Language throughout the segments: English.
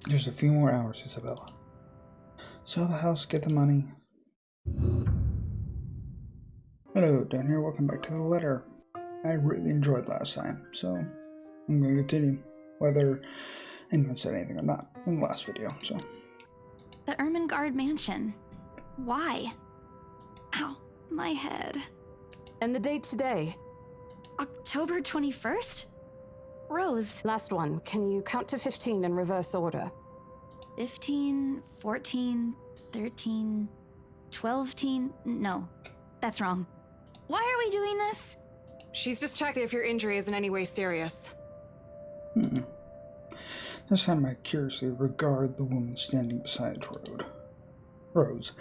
Just a few more hours, Isabella. Sell the house, get the money. Hello, down here. Welcome back to the letter. I really enjoyed last time, so I'm going to continue, whether anyone said anything or not in the last video. So, the Ermengarde mansion. Why? Ow, my head. And the date today? October 21st? Rose. Last one. Can you count to 15 in reverse order? 15, 14, 13, 12 teen. No, that's wrong. Why are we doing this? She's just checking if your injury is in any way serious. This time I curiously regard the woman standing beside Rose.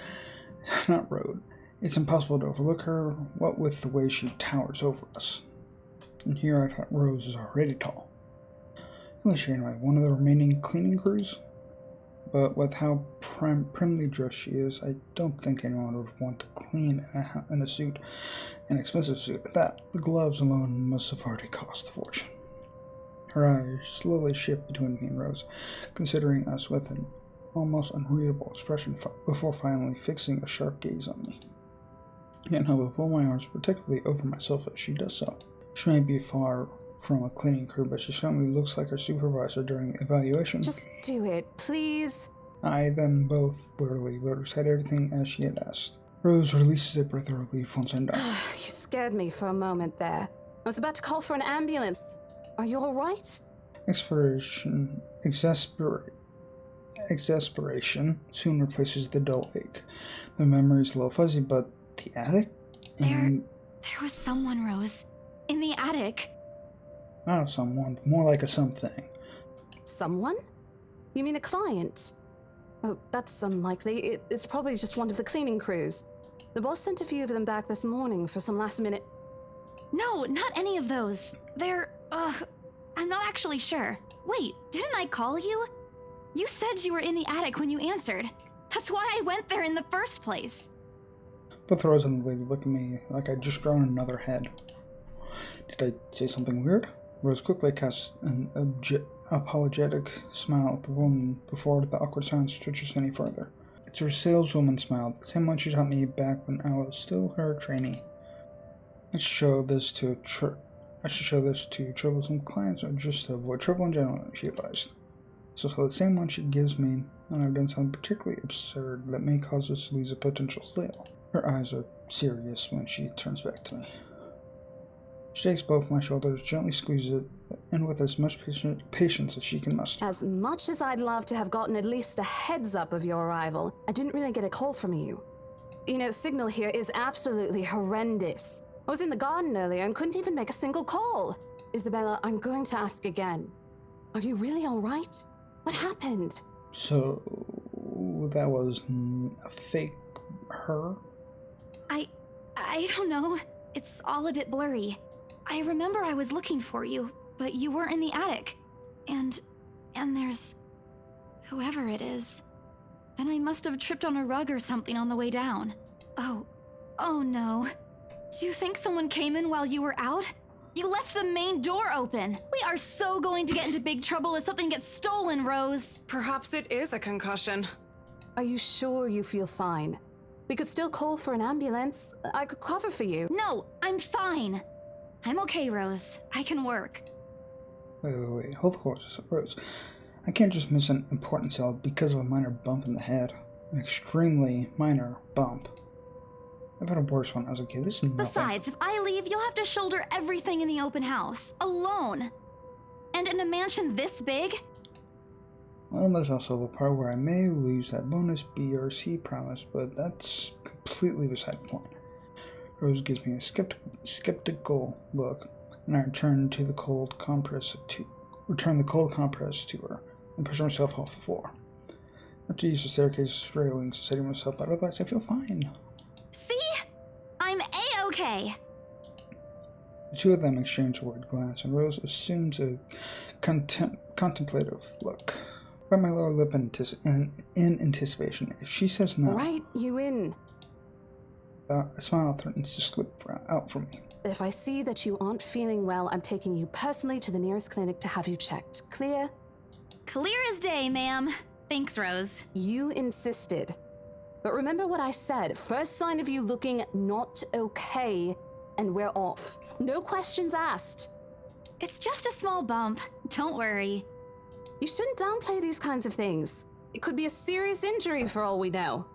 Not Road. It's impossible to overlook her, what with the way she towers over us. And here I thought Rose is already tall. Unless you're anyway one of the remaining cleaning crews. But with how primly dressed she is, I don't think anyone would want to clean in a suit, an expensive suit at that. The gloves alone must have already cost a fortune. Her eyes slowly shift between me and Rose, considering us with an almost unreadable expression before finally fixing a sharp gaze on me. I can't help but pull my arms particularly over myself as she does so. She may be far from a cleaning crew, but she certainly looks like her supervisor during the evaluation. Just do it, please. I then both wearily said everything as she had asked. Rose releases a breath of relief once I'm done. You scared me for a moment there. I was about to call for an ambulance. Are you alright? Exasperation soon replaces the dull ache. The memory's a little fuzzy, but the attic? There was someone, Rose. In the attic. Not a someone, but more like a something. Someone? You mean a client? Oh, that's unlikely. It's probably just one of the cleaning crews. The boss sent a few of them back this morning for some last-minute... No, not any of those. I'm not actually sure. Wait, didn't I call you? You said you were in the attic when you answered. That's why I went there in the first place. Both Rose and the lady look at me like I'd just grown another head. Did I say something weird? Rose quickly casts an apologetic smile at the woman before the awkward silence stretches any further. It's her saleswoman smile, the same one she taught me back when I was still her trainee. I should show this to troublesome clients or just to avoid trouble in general, she advised. So the same one she gives me, and I've done something particularly absurd that may cause us to lose a potential sale. Her eyes are serious when she turns back to me. She takes both my shoulders, gently squeezes it, and with as much patience as she can muster. As much as I'd love to have gotten at least a heads up of your arrival, I didn't really get a call from you. You know, signal here is absolutely horrendous. I was in the garden earlier and couldn't even make a single call. Isabella, I'm going to ask again. Are you really all right? What happened? So, that was a fake her? I don't know. It's all a bit blurry. I remember I was looking for you, but you weren't in the attic. And there's... whoever it is. Then I must have tripped on a rug or something on the way down. Oh no. Do you think someone came in while you were out? You left the main door open. We are so going to get into big trouble if something gets stolen, Rose. Perhaps it is a concussion. Are you sure you feel fine? We could still call for an ambulance. I could cover for you. No, I'm fine. I'm okay, Rose. I can work. Wait. Hold the horses, Rose. I can't just miss an important sale because of a minor bump in the head. An extremely minor bump. I've had a worse one as a kid. This is nothing. Besides, if I leave, you'll have to shoulder everything in the open house. Alone. And in a mansion this big? Well, there's also the part where I may lose that bonus B or C promise, but that's completely beside the point. Rose gives me a skeptical look, and I return the cold compress to her and push myself off the floor. I have to use the staircase railings to steady myself, but otherwise I feel fine. See? I'm A-okay. The two of them exchange a word glance, and Rose assumes a contemplative look. I bite my lower lip in anticipation. If she says no, Right, you in. a smile threatens to slip out from me. If I see that you aren't feeling well, I'm taking you personally to the nearest clinic to have you checked. Clear? Clear as day, ma'am. Thanks, Rose. You insisted. But remember what I said. First sign of you looking not okay, and we're off. No questions asked. It's just a small bump. Don't worry. You shouldn't downplay these kinds of things. It could be a serious injury for all we know.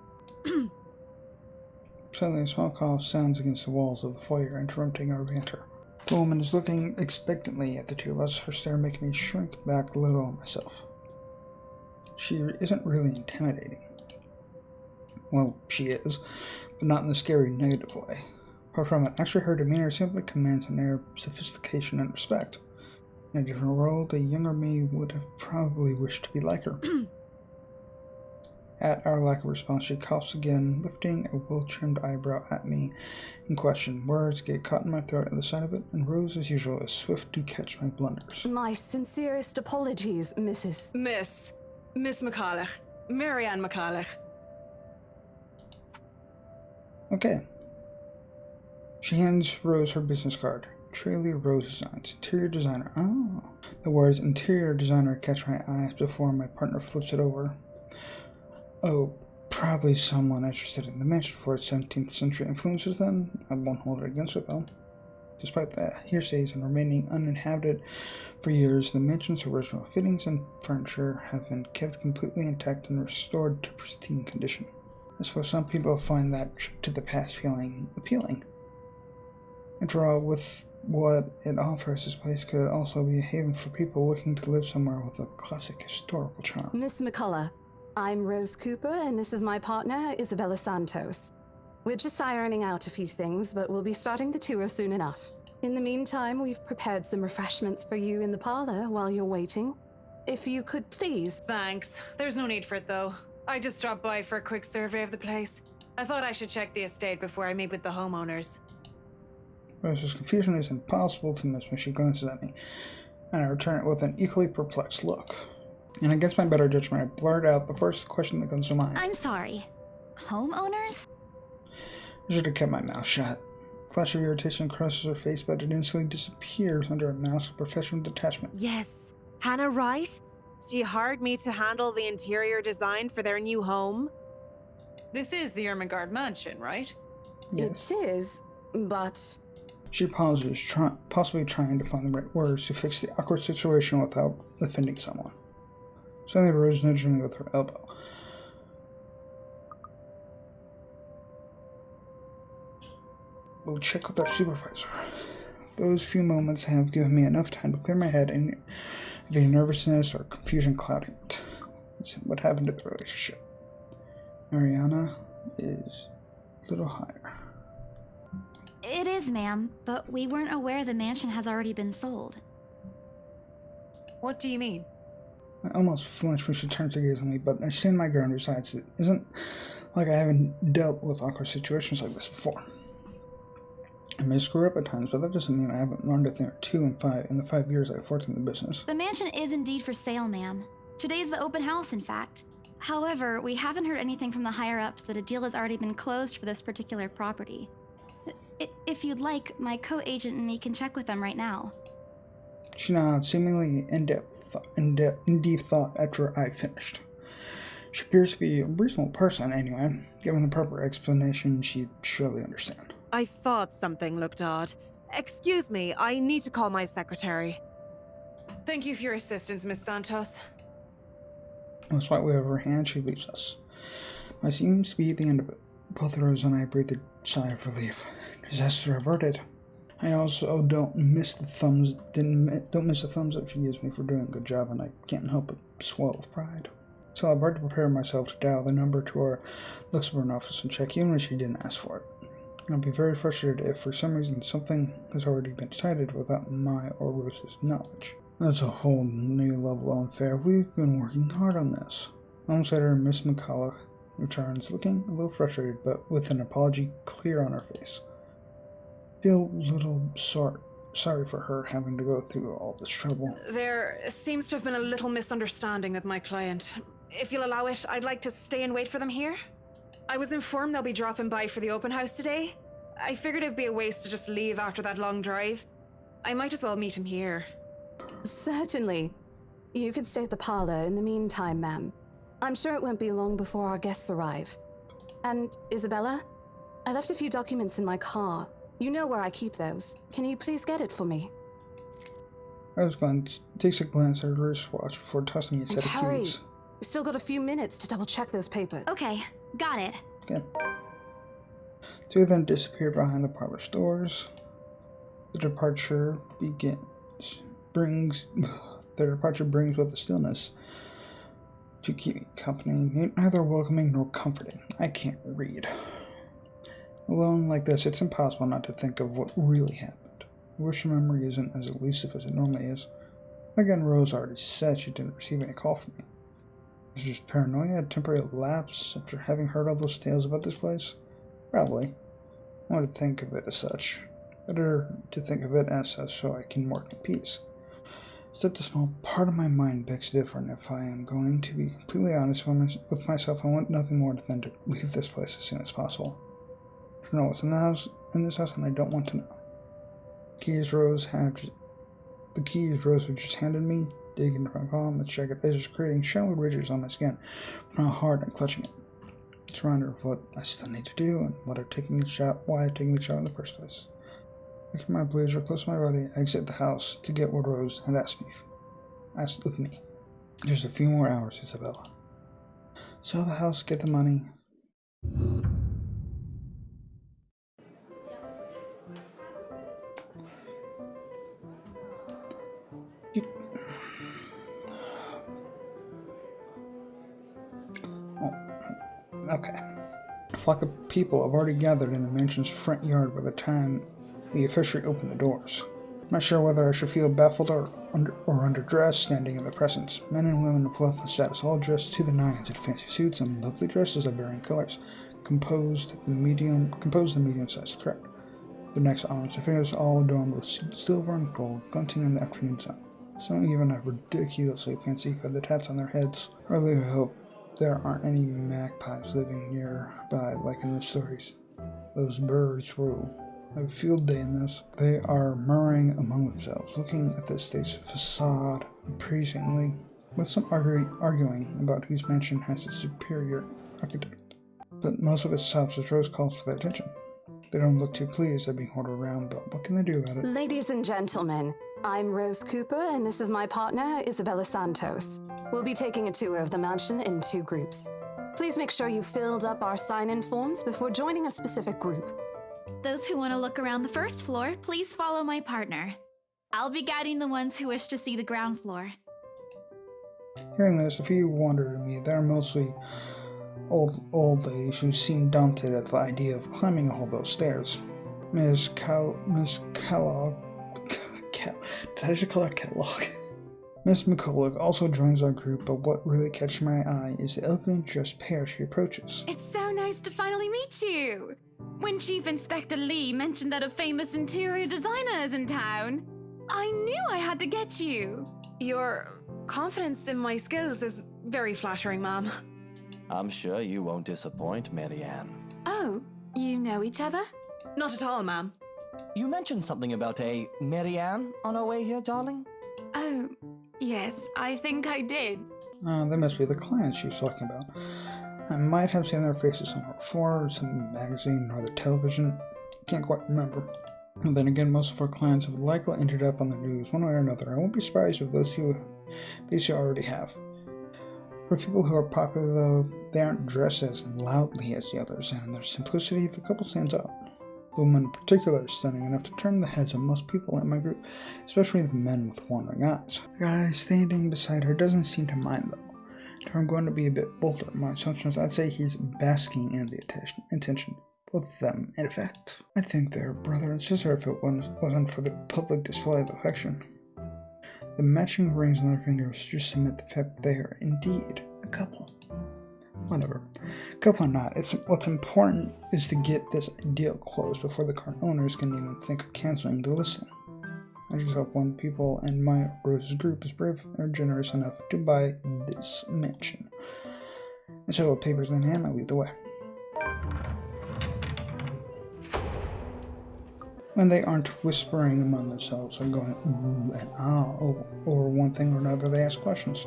Suddenly, a small cough sounds against the walls of the foyer, interrupting our banter. The woman is looking expectantly at the two of us, her stare making me shrink back a little myself. She isn't really intimidating. Well, she is, but not in the scary, negative way. Apart from it, actually her demeanor simply commands an air of sophistication and respect. In a different world, a younger me would have probably wished to be like her. At our lack of response, she coughs again, lifting a well-trimmed eyebrow at me in question. Words get caught in my throat at the sight of it, and Rose, as usual, is swift to catch my blunders. My sincerest apologies, Mrs. Miss McCulloch. Marianne McCulloch. Okay. She hands Rose her business card. Truly Rose Designs, interior designer. Oh. The words interior designer catch my eyes before my partner flips it over. Oh, probably someone interested in the mansion for its 17th century influences then. I won't hold it against her though. Despite the hearsays and remaining uninhabited for years, the mansion's original fittings and furniture have been kept completely intact and restored to pristine condition. I suppose some people find that trip to the past feeling appealing. After all, with what it offers, this place could also be a haven for people looking to live somewhere with a classic historical charm. Miss McCullough, I'm Rose Cooper, and this is my partner, Isabella Santos. We're just ironing out a few things, but we'll be starting the tour soon enough. In the meantime, we've prepared some refreshments for you in the parlor while you're waiting. If you could please... Thanks. There's no need for it, though. I just dropped by for a quick survey of the place. I thought I should check the estate before I meet with the homeowners. Rose's confusion is impossible to miss when she glances at me, and I return it with an equally perplexed look. And against my better judgment, I blurt out the first question that comes to mind. I'm sorry. Homeowners? I should have kept my mouth shut. A flash of irritation crosses her face, but it instantly disappears under a mask of professional detachment. Yes. Hannah Wright? She hired me to handle the interior design for their new home. This is the Ermengarde mansion, right? Yes. It is, but... She pauses, possibly trying to find the right words to fix the awkward situation without offending someone. Suddenly Rose nudged me with her elbow. We'll check with our supervisor. Those few moments have given me enough time to clear my head and of any nervousness or confusion clouding it. It's what happened to the relationship. Mariana is a little higher. It is, ma'am, but we weren't aware the mansion has already been sold. What do you mean? I almost flinch when she turns to gaze on me, but I stand my ground. Besides, it isn't like I haven't dealt with awkward situations like this before. I may screw up at times, but that doesn't mean I haven't learned a thing or two in the 5 years I've worked in the business. The mansion is indeed for sale, ma'am. Today's the open house, in fact. However, we haven't heard anything from the higher-ups that a deal has already been closed for this particular property. If you'd like, my co-agent and me can check with them right now. She nods, seemingly in deep thought after I finished. She appears to be a reasonable person anyway. Given the proper explanation, she'd surely understand. I thought something looked odd. Excuse me, I need to call my secretary. Thank you for your assistance, Miss Santos. With a slight wave of her hand, she leaves us. That seems to be the end of it. Both Rose and I breathed a sigh of relief. Disaster averted. I also don't miss the thumbs up she gives me for doing a good job, and I can't help but swell with pride. So I tried to prepare myself to dial the number to our Luxembourg office and check even when she didn't ask for it. I'll be very frustrated if for some reason something has already been decided without my or Rose's knowledge. That's a whole new level of unfair. We've been working hard on this. Moments later, Miss McCullough returns, looking a little frustrated, but with an apology clear on her face. Feel a little sorry for her having to go through all this trouble. There seems to have been a little misunderstanding with my client. If you'll allow it, I'd like to stay and wait for them here. I was informed they'll be dropping by for the open house today. I figured it'd be a waste to just leave after that long drive. I might as well meet him here. Certainly. You could stay at the parlor in the meantime, ma'am. I'm sure it won't be long before our guests arrive. And Isabella, I left a few documents in my car. You know where I keep those. Can you please get it for me? Rose takes a glance at her wristwatch before tossing me a And set of hurry. keys. We've still got a few minutes to double check those papers. Okay, got it. Okay. Two of them disappear behind the parlor's doors. The departure brings with the stillness to keep me company, neither welcoming nor comforting. I can't read. Alone like this, it's impossible not to think of what really happened. I wish your memory isn't as elusive as it normally is. Again, Rose already said she didn't receive any call from me. Was it just paranoia, a temporary lapse after having heard all those tales about this place? Probably. I want to think of it as such. Better to think of it as such so I can work in peace. Except a small part of my mind begs different. If I am going to be completely honest with myself, I want nothing more than to leave this place as soon as possible. I don't know what's in this house, and I don't want to know. The keys Rose had just handed me, dig into my palm, and check it. They're just creating shallow ridges on my skin from how hard I'm clutching it. It's a reminder of what I still need to do and why I'm taking the shot in the first place. Making my blazer close to my body, I exit the house to get what Rose had asked of me. Just a few more hours, Isabella. Sell the house, get the money. Okay. A flock of people have already gathered in the mansion's front yard by the time we officially open the doors. I'm not sure whether I should feel baffled or underdressed standing in the presence. Men and women of wealth and status, all dressed to the nines in fancy suits and lovely dresses of varying colors, composed the medium-sized crowd. Their necks, arms, and fingers all adorned with silver and gold, glinting in the afternoon sun. Some even have ridiculously fancy feathered hats on their heads. I really hope there aren't any magpies living nearby like in the stories. Those birds will have a field day in this. They are murmuring among themselves, looking at the estate's facade appraisingly, with some arguing about whose mansion has a superior architect. But most of it stops as Rose calls for their attention. They don't look too pleased at being ordered around, but what can they do about it? Ladies and gentlemen, I'm Rose Cooper, and this is my partner, Isabella Santos. We'll be taking a tour of the mansion in 2 groups. Please make sure you filled up our sign-in forms before joining a specific group. Those who want to look around the first floor, please follow my partner. I'll be guiding the ones who wish to see the ground floor. Hearing this, a few wonder to me. They're mostly old ladies who seem daunted at the idea of climbing all those stairs. Miss Kellogg. Did I just call her Kellogg? Miss McCulloch also joins our group, but what really catches my eye is the elegant dressed pair she approaches. It's so nice to finally meet you! When Chief Inspector Lee mentioned that a famous interior designer is in town, I knew I had to get you. Your confidence in my skills is very flattering, ma'am. I'm sure you won't disappoint, Marianne. Oh, you know each other? Not at all, ma'am. You mentioned something about a Marianne on our way here, darling? Oh, yes, I think I did. They must be the clients she was talking about. I might have seen their faces somewhere before, some magazine or the television. Can't quite remember. And then again, most of our clients have likely ended up on the news one way or another. I won't be surprised if these who already have. For people who are popular, though, they aren't dressed as loudly as the others, and in their simplicity, the couple stands out. The woman in particular is stunning enough to turn the heads of most people in my group, especially the men with wandering eyes. The guy standing beside her doesn't seem to mind, though. If I'm going to be a bit bolder in my assumptions, I'd say he's basking in the attention, both of them, in effect. I think they're brother and sister if it wasn't for the public display of affection. The matching rings on their fingers just cement the fact that they are indeed a couple. Whatever. Couple or not, what's important is to get this deal closed before the current owners can even think of canceling the listing. I just hope one people in my Rose's group is brave or generous enough to buy this mansion. And so, with papers in hand, I lead the way. when they aren't whispering among themselves and going ooh and ah over one thing or another. They ask questions.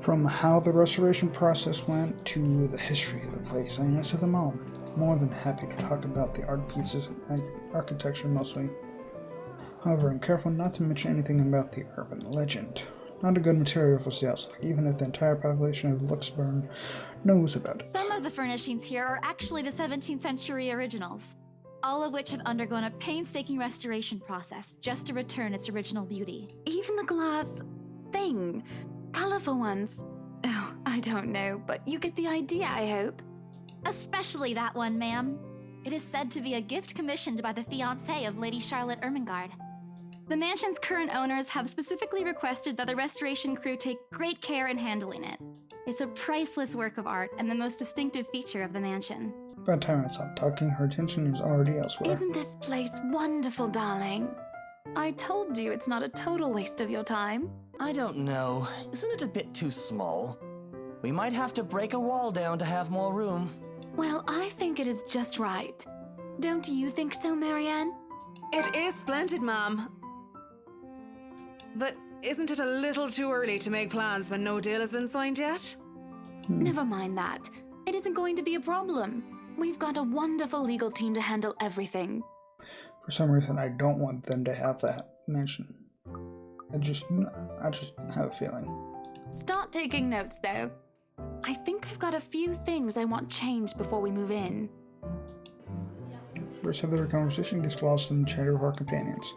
From how the restoration process went to the history of the place, I answer them all. More than happy to talk about the art pieces and architecture mostly. However, I'm careful not to mention anything about the urban legend. Not a good material for sales, even if the entire population of Luxembourg knows about it. Some of the furnishings here are actually the 17th century originals, all of which have undergone a painstaking restoration process just to return its original beauty. Even the glass thing. Colorful ones. Oh, I don't know, but you get the idea, I hope. Especially that one, ma'am. It is said to be a gift commissioned by the fiancé of Lady Charlotte Ermengarde. The mansion's current owners have specifically requested that the restoration crew take great care in handling it. It's a priceless work of art and the most distinctive feature of the mansion. By the time I stop talking, her attention is already elsewhere. Isn't this place wonderful, darling? I told you it's not a total waste of your time. I don't know. Isn't it a bit too small? We might have to break a wall down to have more room. Well, I think it is just right. Don't you think so, Marianne? It is splendid, ma'am. But isn't it a little too early to make plans when no deal has been signed yet? Never mind that. It isn't going to be a problem. We've got a wonderful legal team to handle everything. For some reason, I don't want them to have that mentioned. I just have a feeling. Start taking notes, though. I think I've got a few things I want changed before we move in. The rest of their conversation gets lost in the chatter of our companions.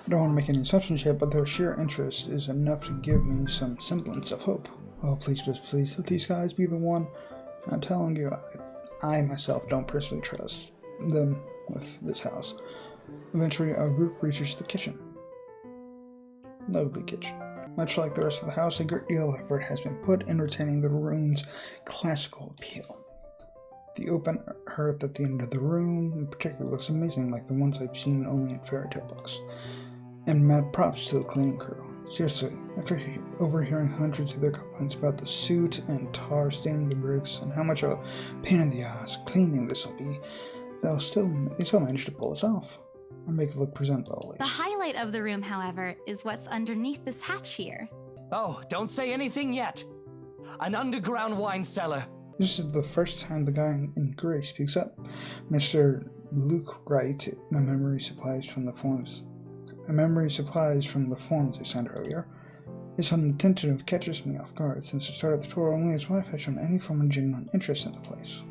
I don't want to make any assumptions yet, but their sheer interest is enough to give me some semblance of hope. Oh, please, please, please, let these guys be the one. I'm telling you, I myself don't personally trust them with this house. Eventually, our group reaches the kitchen. Lovely kitchen. Much like the rest of the house, a great deal of effort has been put in retaining the room's classical appeal. The open hearth at the end of the room in particular looks amazing, like the ones I've seen only in fairy tale books. And mad props to the cleaning crew. Seriously, after overhearing hundreds of their complaints about the soot and tar staining the bricks and how much of a pain in the ass cleaning this will be, they still managed to pull this off. Or make it look presentable at least. The highlight of the room, however, is what's underneath this hatch here. Oh, don't say anything yet. An underground wine cellar. This is the first time the guy in gray speaks up. Mr. Luke Wright, my memory supplies from the forms I signed earlier. His unattentive catches me off guard. Since the start of the tour, only his wife has shown any form of genuine interest in the place.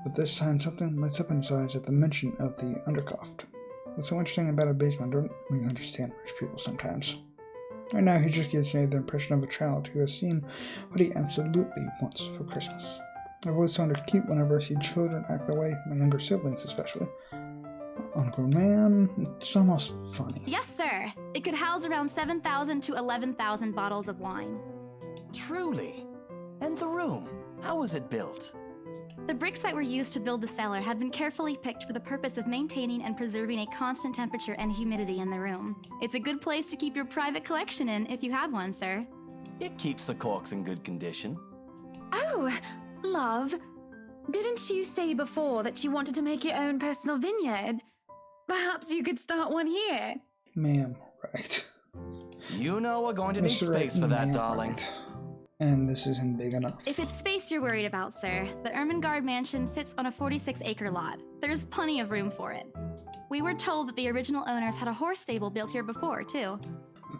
But this time something lights up in his eyes at the mention of the undercroft. What's so interesting about a basement, I don't really understand rich people sometimes. Right now he just gives me the impression of a child who has seen what he absolutely wants for Christmas. I've always found it cute whenever I see children act that way, my younger siblings especially. Uncle Man, it's almost funny. Yes, sir. It could house around 7,000 to 11,000 bottles of wine. Truly. And the room, how was it built? The bricks that were used to build the cellar have been carefully picked for the purpose of maintaining and preserving a constant temperature and humidity in the room. It's a good place to keep your private collection in if you have one, sir. It keeps the corks in good condition. Oh, love. Didn't you say before that you wanted to make your own personal vineyard? Perhaps you could start one here. Ma'am, right. You know we're going to need Mr. space for that, Ma'am, darling. right. And this isn't big enough. If it's space you're worried about, sir, the Ermengarde mansion sits on a 46-acre lot. There's plenty of room for it. We were told that the original owners had a horse stable built here before, too.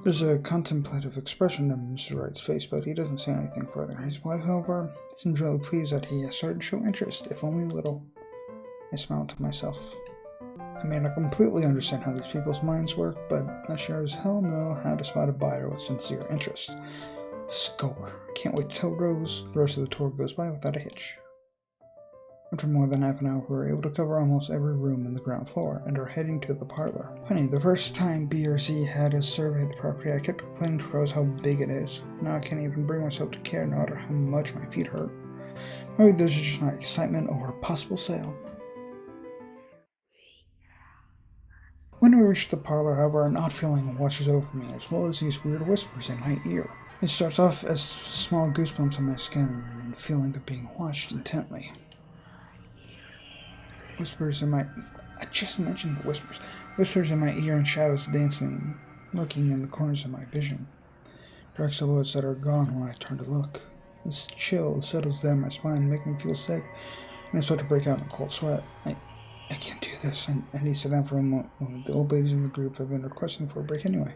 There's a contemplative expression on Mr. Wright's face, but he doesn't say anything further. His wife, however, seems really pleased that he has started to show interest, if only a little. I smile to myself. I may not completely understand how these people's minds work, but I sure as hell know how to spot a buyer with sincere interest. Score. Can't wait till the rest of the tour goes by without a hitch. After more than half an hour, we were able to cover almost every room in the ground floor and are heading to the parlor. Funny, the first time BRC had us survey the property, I kept complaining to Rose how big it is. Now I can't even bring myself to care no matter how much my feet hurt. Maybe this is just my excitement over a possible sale. When we reach the parlor, however, an odd feeling washes over me, as well as these weird whispers in my ear. It starts off as small goosebumps on my skin and the feeling of being watched intently. Whispers in my I just mentioned the whispers. Whispers in my ear and shadows dancing, lurking in the corners of my vision. Dark silhouettes that are gone when I turn to look. This chill settles down my spine, making me feel sick, and I start to break out in a cold sweat. I can't do this. I need to sit down for a moment. The old ladies in the group have been requesting for a break anyway.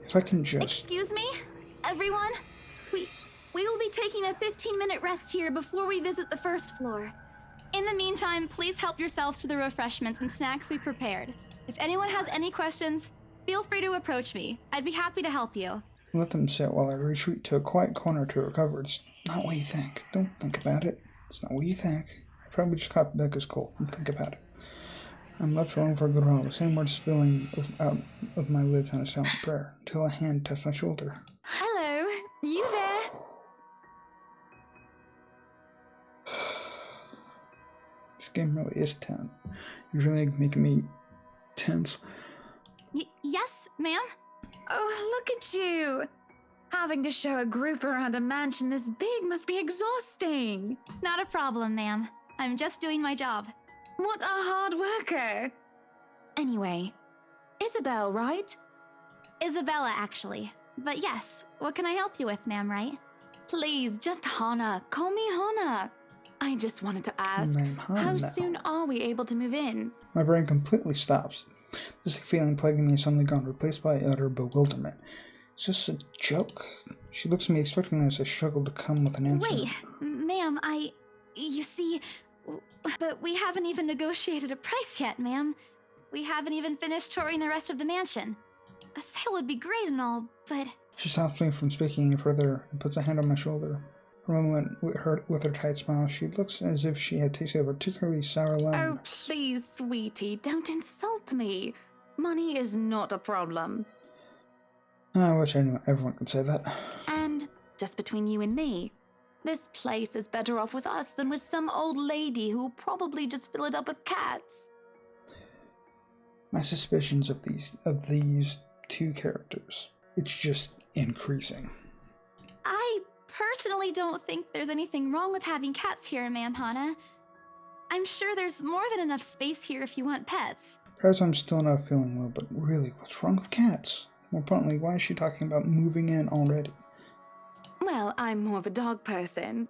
If I can just... Excuse me, everyone? We will be taking a 15-minute rest here before we visit the first floor. In the meantime, please help yourselves to the refreshments and snacks we've prepared. If anyone has any questions, feel free to approach me. I'd be happy to help you. Let them sit while I retreat to a quiet corner to recover. It's not what you think. Don't think about it. It's not what you think. I probably just caught Becca's cold. Don't think about it. I'm left alone for a good while, the same words spilling out of my lips in a silent prayer, until a hand touched my shoulder. Hello, you there? This game really is tense. You're really making me tense. Yes, ma'am? Oh, look at you! Having to show a group around a mansion this big must be exhausting. Not a problem, ma'am. I'm just doing my job. What a hard worker! Anyway, Isabel, right? Isabella, actually. But yes, what can I help you with, ma'am, right? Please, just Hannah. Call me Hannah. I just wanted to ask, how soon are we able to move in? My brain completely stops. This feeling plaguing me is suddenly gone, replaced by utter bewilderment. Is this a joke? She looks at me expecting this. I struggle to come with an answer. Wait, ma'am, you see, but we haven't even negotiated a price yet, ma'am. We haven't even finished touring the rest of the mansion. A sale would be great and all, but... She stops me from speaking any further and puts a hand on my shoulder. For a moment, with her tight smile, she looks as if she had tasted a particularly sour lemon. Oh, please, sweetie, don't insult me. Money is not a problem. I wish I knew everyone could say that. And, just between you and me, this place is better off with us than with some old lady who'll probably just fill it up with cats. My suspicions of these two characters, it's just increasing. I personally don't think there's anything wrong with having cats here, ma'am Hannah. I'm sure there's more than enough space here if you want pets. Perhaps I'm still not feeling well, but really, what's wrong with cats? More importantly, why is she talking about moving in already? Well, I'm more of a dog person.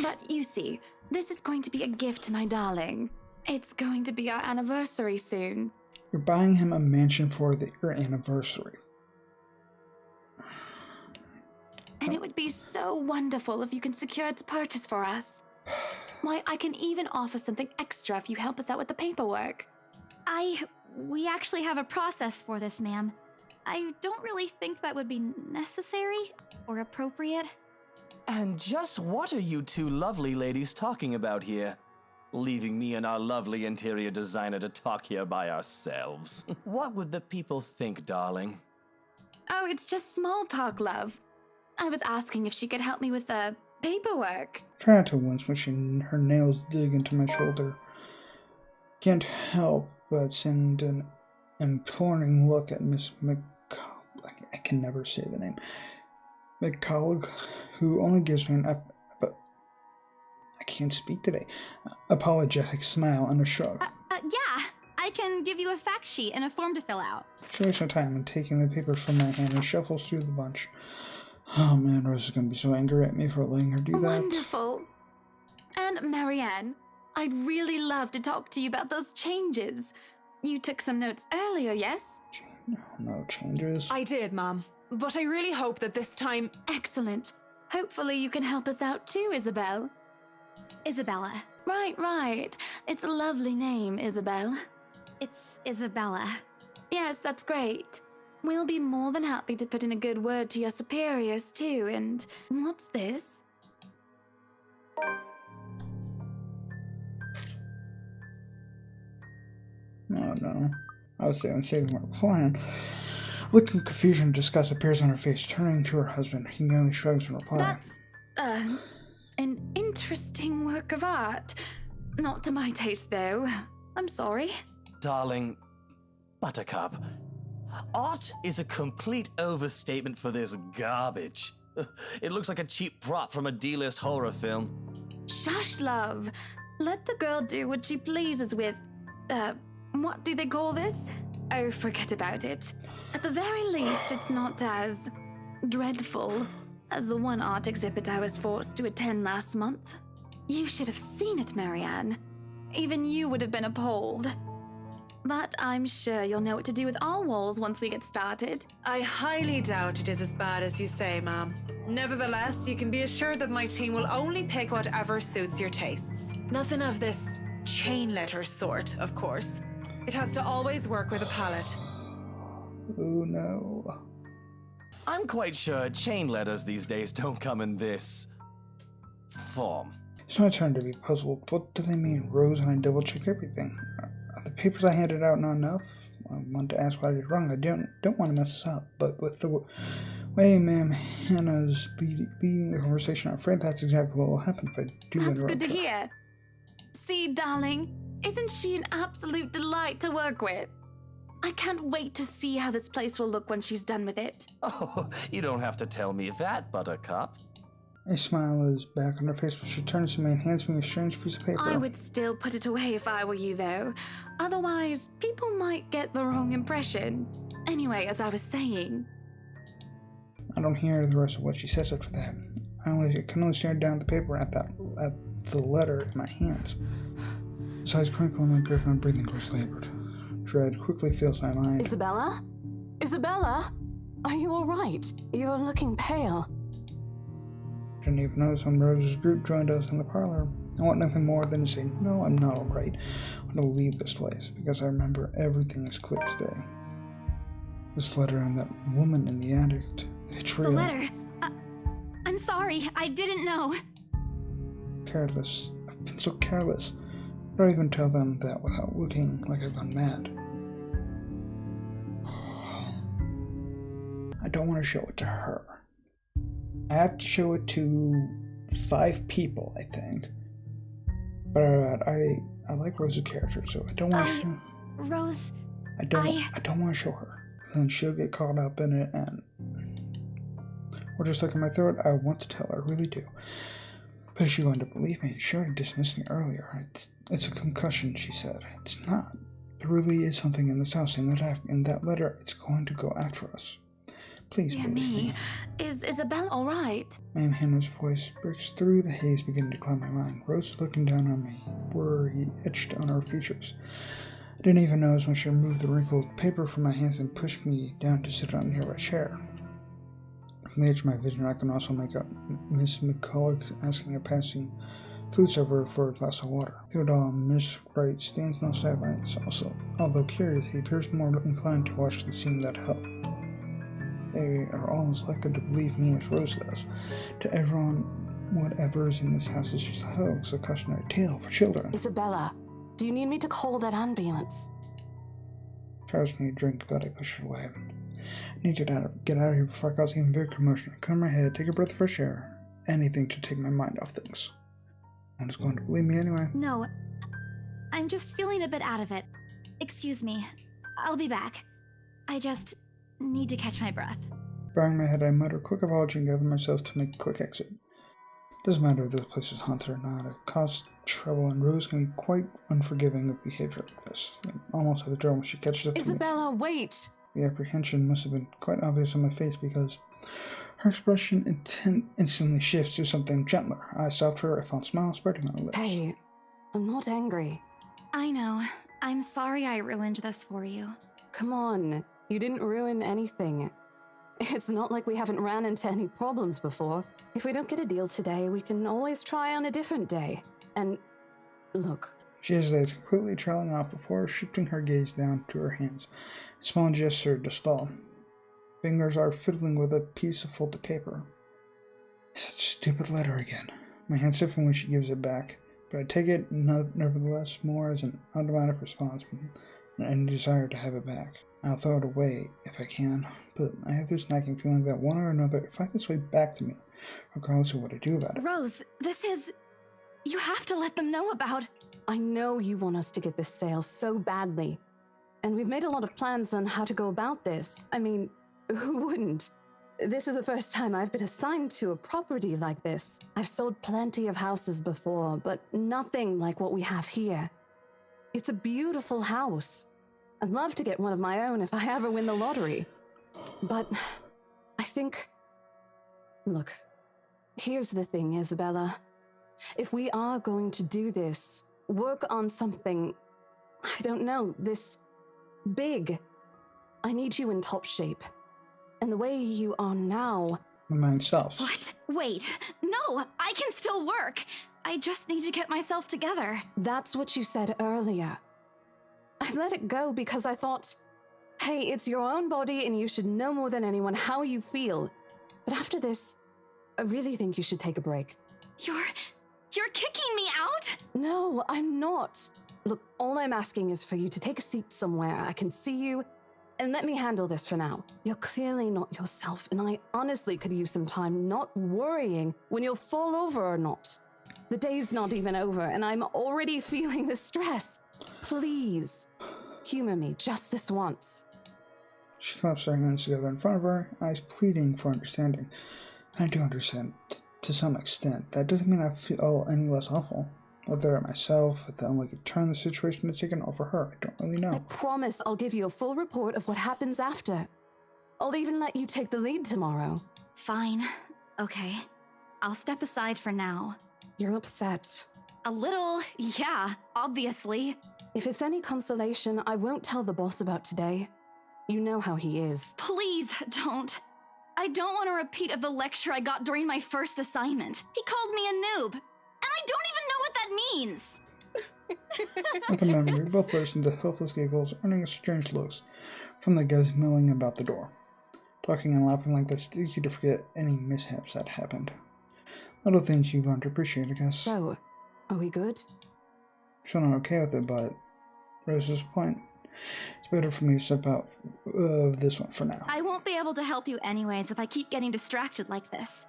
But you see, this is going to be a gift to my darling. It's going to be our anniversary soon. You're buying him a mansion for your anniversary. And it would be so wonderful if you can secure its purchase for us. Why, I can even offer something extra if you help us out with the paperwork. We actually have a process for this, ma'am. I don't really think that would be necessary or appropriate. And just what are you two lovely ladies talking about here? Leaving me and our lovely interior designer to talk here by ourselves. What would the people think, darling? Oh, it's just small talk, love. I was asking if she could help me with the paperwork. Try not to wince when her nails dig into my shoulder. Can't help but send an imploring look at Miss I can never say the name. McCullough, who only gives me I can't speak today. Apologetic smile and a shrug. Yeah, I can give you a fact sheet and a form to fill out. She wastes no time in taking the paper from my hand and shuffles through the bunch. Oh man, Rose is gonna be so angry at me for letting her do that. Wonderful. And Marianne, I'd really love to talk to you about those changes. You took some notes earlier, yes? No changes. I did, Mom. But I really hope that this time... Excellent. Hopefully you can help us out too, Isabel. Isabella. Right. It's a lovely name, Isabel. It's Isabella. Yes, that's great. We'll be more than happy to put in a good word to your superiors too, and what's this? Oh no. I was saving my plan. Look of confusion and disgust appears on her face. Turning to her husband, he merely shrugs in reply. That's, an interesting work of art. Not to my taste, though. I'm sorry. Darling, Buttercup, art is a complete overstatement for this garbage. It looks like a cheap prop from a D-list horror film. Shush, love. Let the girl do what she pleases with what do they call this? Oh, forget about it. At the very least, it's not as dreadful as the one art exhibit I was forced to attend last month. You should have seen it, Marianne. Even you would have been appalled. But I'm sure you'll know what to do with all walls once we get started. I highly doubt it is as bad as you say, ma'am. Nevertheless, you can be assured that my team will only pick whatever suits your tastes. Nothing of this chain letter sort, of course. It has to always work with a palette. Oh no. I'm quite sure chain letters these days don't come in this form. It's my turn to be puzzled. What do they mean, Rose, and I double-checked everything? Are the papers I handed out not enough? I want to ask what I did wrong. I don't want to mess this up, but with the way Ma'am Hannah's leading the conversation, I'm afraid that's exactly what will happen if I do That's interrupt good to her. hear. See, darling, isn't she an absolute delight to work with? I can't wait to see how this place will look when she's done with it. Oh, you don't have to tell me that, Buttercup. A smile is back on her face, but she turns to me and hands me a strange piece of paper. I would still put it away if I were you, though. Otherwise, people might get the wrong impression. Anyway, as I was saying... I don't hear the rest of what she says after that. I can only stare down at the paper at the letter in my hands. His eyes crinkle and my grip on breathing grows labored. Dread quickly fills my mind. Isabella? Isabella? Are you alright? You're looking pale. I didn't even notice when Rose's group joined us in the parlor. I want nothing more than to say, no, I'm not alright. I'm going to leave this place, because I remember everything as clear as day. This letter and that woman in the attic. It's real. The letter. I'm sorry. I didn't know. Careless. I've been so careless. I don't even tell them that without looking like I've gone mad. I don't want to show it to her. I have to show it to 5 people, I think. But I like Rose's character, so I don't want to show. Rose. I don't want to show her. Then she'll get caught up in it, and or just like in my throat. I want to tell her, I really do. But is she going to believe me? She already dismissed me earlier. It's a concussion, she said. It's not. There really is something in this house. In that letter, it's going to go after us. Please Yeah, believe me. Is Isabella alright? Ma'am Hannah's voice breaks through the haze beginning to cloud my mind. Rose is looking down on me, worry etched on her features. I didn't even notice when she removed the wrinkled paper from my hands and pushed me down to sit on a nearby chair. From the edge of my vision, I can also make out Miss McCulloch asking a passing food server for a glass of water. Through it all, Miss Wright stands on the sidelines. Also, although curious, he appears more inclined to watch the scene that helped. They are all as likely to believe me as Rose does. To everyone, whatever is in this house is just a hoax, a cautionary tale for children. Isabella, do you need me to call that ambulance? Tries me a drink, but I push it away. I need to get out of here before I cause even bigger commotion. Clear my head, take a breath of fresh air. Anything to take my mind off things. No one's going to believe me anyway. No. I'm just feeling a bit out of it. Excuse me. I'll be back. I just need to catch my breath. Bowing my head, I mutter a quick apology and gather myself to make a quick exit. Doesn't matter if this place is haunted or not. It caused trouble, and Rose can be quite unforgiving of behavior like this. I'm almost at the door when she catches up to me. Isabella, wait! The apprehension must have been quite obvious on my face because her expression instantly shifts to something gentler. I stopped her, a fond smile spreading on her lips. Hey, I'm not angry. I know. I'm sorry I ruined this for you. Come on, you didn't ruin anything. It's not like we haven't ran into any problems before. If we don't get a deal today, we can always try on a different day. And look. She hesitates, completely trailing off before shifting her gaze down to her hands. A small gesture to stall. Fingers are fiddling with a piece of folded paper. Such a stupid letter again. My hands stiffen when she gives it back, but I take it nevertheless more as an automatic response than any desire to have it back. I'll throw it away if I can, but I have this nagging feeling that one or another will find its way back to me, regardless of what I do about it. Rose, this is... You have to let them know about... I know you want us to get this sale so badly. And we've made a lot of plans on how to go about this. I mean, who wouldn't? This is the first time I've been assigned to a property like this. I've sold plenty of houses before, but nothing like what we have here. It's a beautiful house. I'd love to get one of my own if I ever win the lottery. But I think... Look, here's the thing, Isabella. If we are going to do this, work on something, I don't know, this big, I need you in top shape. And the way you are now... My mind stops. What? Wait. No, I can still work. I just need to get myself together. That's what you said earlier. I let it go because I thought, hey, it's your own body and you should know more than anyone how you feel. But after this, I really think you should take a break. You're kicking me out? No, I'm not. Look, all I'm asking is for you to take a seat somewhere I can see you, and let me handle this for now. You're clearly not yourself, and I honestly could use some time not worrying when you'll fall over or not. The day's not even over, and I'm already feeling the stress. Please, humor me just this once. She claps her hands together in front of her, eyes pleading for understanding. I do understand, to some extent. That doesn't mean I feel any less awful. Whether I myself, if I only could turn the situation to take it over her, I don't really know. I promise I'll give you a full report of what happens after. I'll even let you take the lead tomorrow. Fine. Okay. I'll step aside for now. You're upset. A little, yeah, obviously. If it's any consolation, I won't tell the boss about today. You know how he is. Please don't. I don't want a repeat of the lecture I got during my first assignment. He called me a noob, and I don't even know what that means. With a memory, both burst into helpless giggles, earning strange looks from the guys milling about the door. Talking and laughing like this, it's easy to forget any mishaps that happened. Little things you learn to appreciate, I guess. So, are we good? Still not okay with it, but Rose's point. It's better for me to step out of this one for now. I won't be able to help you anyways if I keep getting distracted like this.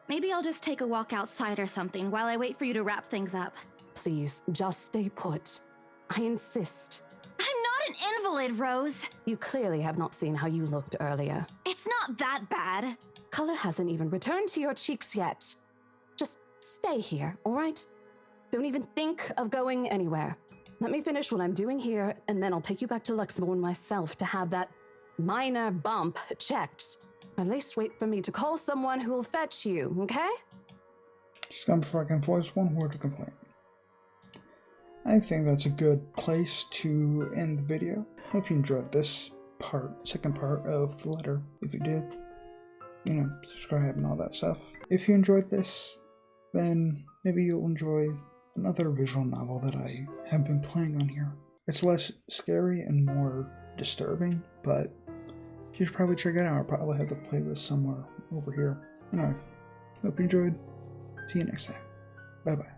Maybe I'll just take a walk outside or something while I wait for you to wrap things up. Please, just stay put. I insist. I'm not an invalid, Rose. You clearly have not seen how you looked earlier. It's not that bad. Color hasn't even returned to your cheeks yet. Just stay here, all right? Don't even think of going anywhere. Let me finish what I'm doing here, and then I'll take you back to Luxembourg myself to have that minor bump checked. At least wait for me to call someone who will fetch you, okay? Just gone before I can voice one word of complaint. I think that's a good place to end the video. Hope you enjoyed this second part of the letter. If you did, subscribe and all that stuff. If you enjoyed this, then maybe you'll enjoy another visual novel that I have been playing on here. It's less scary and more disturbing, but you should probably check it out. I'll probably have the playlist somewhere over here. Anyway, hope you enjoyed. See you next time. Bye bye.